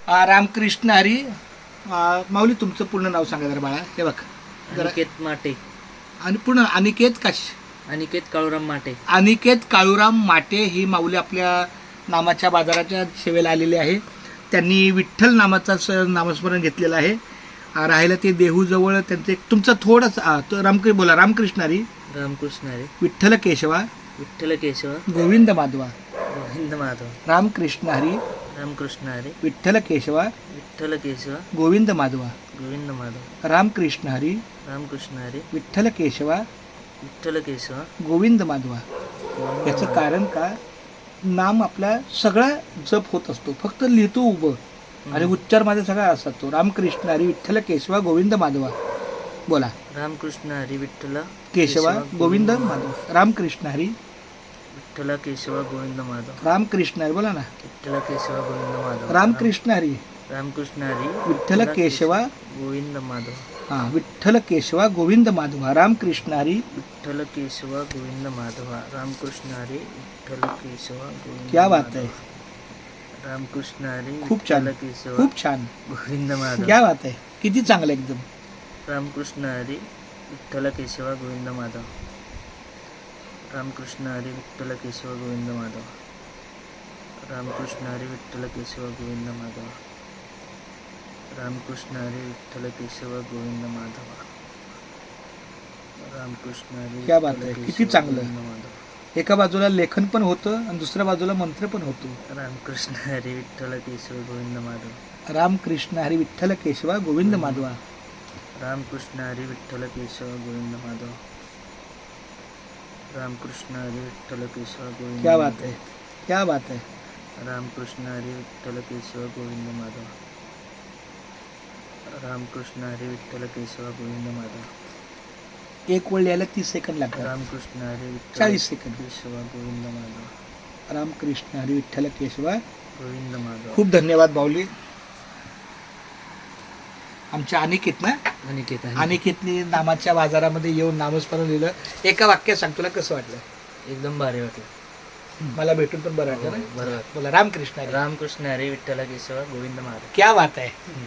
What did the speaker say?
रामकृष्ण हरी. माऊली तुमचं पूर्ण नाव सांगा जरा बाळा. हे बघ जरा. अनिकेत माटे. आणि पूर्ण अनिकेत अनिकेत काळूराम माटे. अनिकेत काळूराम माटे ही माऊली आपल्या नामाच्या बाजाराच्या सेवेला आलेली आहे. त्यांनी विठ्ठल नामाचा नामस्मरण घेतलेलं आहे. राहायला ते देहूजवळ त्यांचं एक तुमचं थोडंसं बोला. रामकृष्ण हरी. रामकृष्ण हरी. विठ्ठल केशवा. विठ्ठल केशव. गोविंद माधवा. गोविंद माधव. रामकृष्ण हरी. रामकृष्ण हरी. विठ्ठल केशवा. विठ्ठल केशव. गोविंद माधवा. गोविंद माधव. रामकृष्ण हरी. रामकृष्ण हरी. विठ्ठल केशवा. विठ्ठल केशव. गोविंद माधवा. याचं कारण का, नाम आपला सगळा जप होत असतो, फक्त लिहितो उभं आणि उच्चार माझा सगळा असा तो. रामकृष्ण हरी विठ्ठल केशवा गोविंद माधवा. बोला. रामकृष्ण हरी. विठ्ठल केशवा गोविंद माधव. रामकृष्ण हरी. विठ्ठल केशव गोविंद माधव. रामकृष्ण हरी. बोला ना. विठ्ठल केशव गोविंद माधव. रामकृष्ण हरी. रामकृष्ण हरी. विठ्ठल केशवा. गोविंद माधव. हाँ, विठ्ठल केशवा गोविंद माधवा. रामकृष्ण हरी. विठ्ठल केशव गोविंद माधव. रामकृष्ण हरी. विठ्ठल केशव गोविंद. क्या बात आहे. रामकृष्ण हरी. खूप छान. विठ्ठल केशव खूप छान. गोविंद माधव. क्या बात आहे. किती चांगलं एकदम. रामकृष्ण हरी. विठ्ठल केशव गोविंद माधव. रामकृष्ण हरी. विठ्ठल केशव गोविंद माधव. रामकृष्ण हरी. विठ्ठल केशव गोविंद माधव. रामकृष्ण हरी. विठ्ठल केशव गोविंद माधव. रामकृष्ण हरी. क्या बात आहे. किती चांगलं. गोविंद माधव. एका बाजूला लेखन पण होतं आणि दुसऱ्या बाजूला मंत्र पण होतो. रामकृष्ण हरी. विठ्ठल केशव गोविंद माधव. रामकृष्ण हरी. विठ्ठल केशवा गोविंद माधवा. रामकृष्ण हरी. विठ्ठल केशव गोविंद माधव. रामकृष्ण हरी. विठ्ठल केशव गोविंद. क्या बात है. क्या बात है. रामकृष्ण हरी. विठ्ठल केशव गोविंद माधव. रामकृष्ण हरी. विठ्ठल केशव गोविंद माधव. एक वेळ लिहायला 30 सेकंद लागतात. रामकृष्ण हरी. विठ्ठल 40 सेकंद. केशव गोविंद माधव. रामकृष्ण हरी. विठ्ठल केशवा गोविंद माधव. खूप धन्यवाद बाऊली. आमच्या अनिकेत ना. अनिकेत. अनिकेतनी नामाच्या बाजारामध्ये येऊन नामस्मरण लिहिलं. एका वाक्यात सांग, तुला कसं वाटलं. एकदम भारी वाटलं. मला भेटून पण बरं वाटलं ना. बरोबर. बोला. रामकृष्ण हरी. रामकृष्ण हरी. विठ्ठल केशव गोविंद माधव. क्या बात आहे.